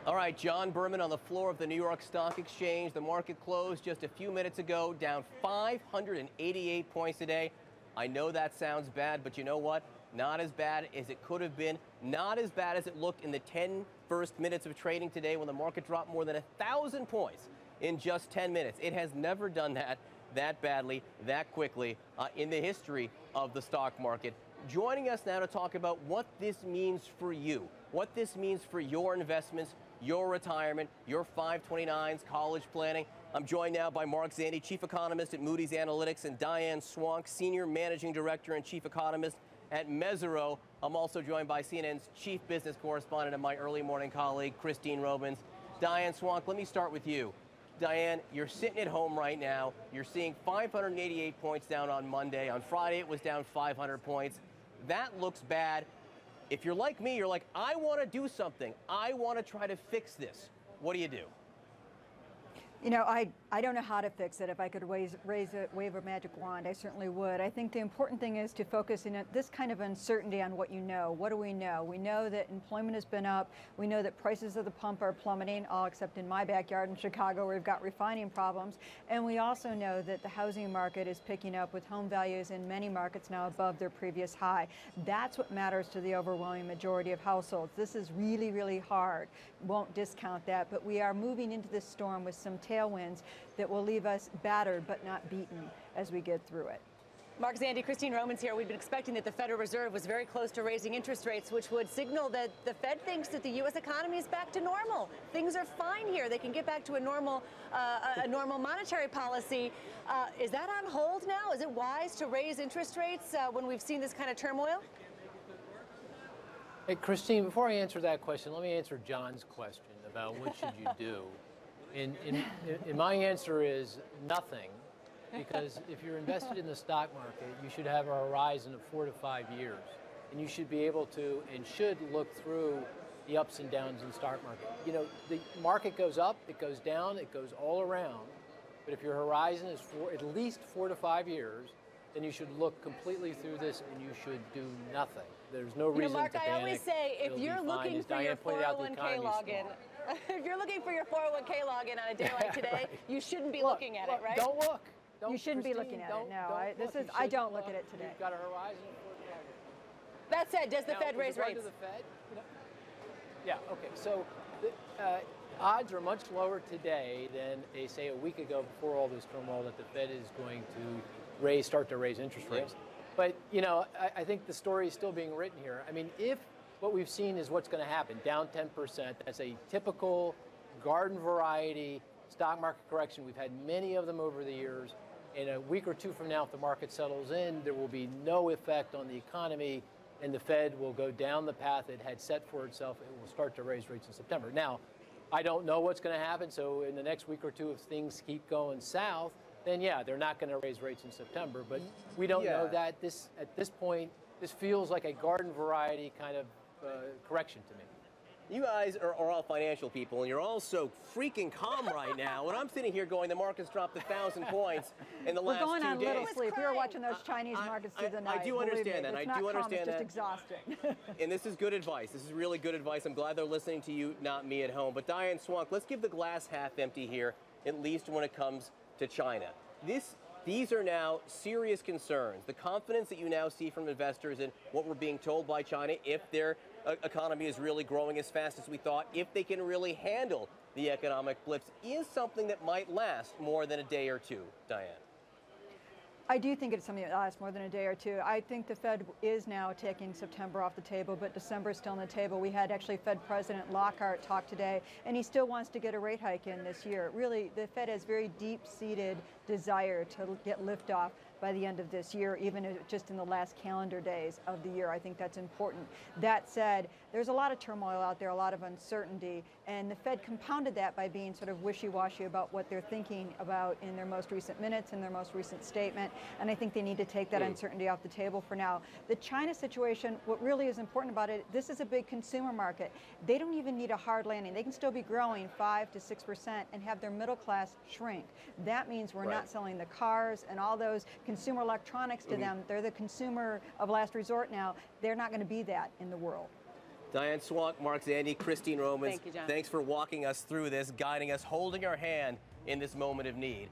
All right, John Berman on the floor of the New York Stock Exchange. The market closed just a few minutes ago, down 588 points today. I know that sounds bad, but you know what? Not as bad as it could have been. Not as bad as it looked in the 10 first minutes of trading today when the market dropped more than 1,000 points in just 10 minutes. It has never done that badly, that quickly in the history of the stock market. Joining us now to talk about what this means for you, what this means for your investments, your retirement, your 529s, college planning. I'm joined now by Mark Zandi, Chief Economist at Moody's Analytics, and Diane Swonk, Senior Managing Director and Chief Economist at Mesirow. I'm also joined by CNN's Chief Business Correspondent and my early morning colleague, Christine Robins. Diane Swonk, let me start with you. Diane, you're sitting at home right now. You're seeing 588 points down on Monday. On Friday, it was down 500 points. That looks bad. If you're like me, you're like, I want to do something. I want to try to fix this. What do you do? You know, I don't know how to fix it. If I could wave a magic wand, I certainly would. I think the important thing is to focus in this kind of uncertainty on what you know. What do we know? We know that employment has been up. We know that prices of the pump are plummeting, all except in my backyard in Chicago where we've got refining problems. And we also know that the housing market is picking up with home values in many markets now above their previous high. That's what matters to the overwhelming majority of households. This is really, really hard. Won't discount that, but we are moving into this storm with some tailwinds that will leave us battered but not beaten as we get through it. Mark Zandi, Christine Romans here. We've been expecting that the Federal Reserve was very close to raising interest rates, which would signal that the Fed thinks that the U.S. economy is back to normal. Things are fine here. They can get back to a normal monetary policy. Is that on hold now? Is it wise to raise interest rates when we've seen this kind of turmoil? Hey, Christine, before I answer that question, let me answer John's question about what should you do. And my answer is nothing, because if you're invested in the stock market, you should have a horizon of 4 to 5 years. And you should be able to and should look through the ups and downs in the stock market. You know, the market goes up, it goes down, it goes all around. But if your horizon is for at least 4 to 5 years, then you should look completely through this and you should do nothing. There's no reason Mark, to panic. I always say if you're looking for your 401k login, if you're looking for your 401k login on a day like today, right. You shouldn't be looking at it, right? Don't look. You shouldn't be looking at it. No, I don't look at it today. You've got a horizon. That said, does the Fed raise rates? The Fed, yeah. Okay. So the odds are much lower today than they say a week ago before all this turmoil that the Fed is going to start to raise interest rates. But you know, I think the story is still being written here. I mean, if what we've seen is what's going to happen, down 10%, that's a typical garden variety stock market correction. We've had many of them over the years. In a week or two from now, if the market settles in, there will be no effect on the economy, and the Fed will go down the path it had set for itself. It will start to raise rates in September. Now, I don't know what's going to happen, so in the next week or two, if things keep going south, then yeah, they're not going to raise rates in September. But we don't know that. At this point, this feels like a garden variety kind of correction to me. You guys are all financial people, and you're all so freaking calm right now. And I'm sitting here going, the market's dropped 1,000 points in the last 2 days. We're going on little sleep. We were watching those Chinese markets through the night. I do understand that. I do understand that. It's just exhausting. And this is good advice. This is really good advice. I'm glad they're listening to you, not me at home. But Diane Swonk, let's give the glass half empty here, at least when it comes to China. These are now serious concerns. The confidence that you now see from investors in what we're being told by China, if their economy is really growing as fast as we thought, if they can really handle the economic blips, is something that might last more than a day or two, Diane. I do think it's something that lasts more than a day or two. I think the Fed is now taking September off the table, but December is still on the table. We had actually Fed President Lockhart talk today, and he still wants to get a rate hike in this year. Really, the Fed has very deep-seated desire to get liftoff by the end of this year, even just in the last calendar days of the year. I think that's important. That said, there's a lot of turmoil out there, a lot of uncertainty, and the Fed compounded that by being sort of wishy-washy about what they're thinking about in their most recent minutes, in their most recent statement, and I think they need to take that uncertainty off the table for now. The China situation, what really is important about it, this is a big consumer market. They don't even need a hard landing. They can still be growing 5 to 6% and have their middle class shrink. That means we're not selling the cars and all those consumer electronics to them. They're the consumer of last resort now. They're not going to be that in the world. Diane Swonk, Mark Zandi, Christine Romans. Thank you, John. Thanks for walking us through this, guiding us, holding our hand in this moment of need.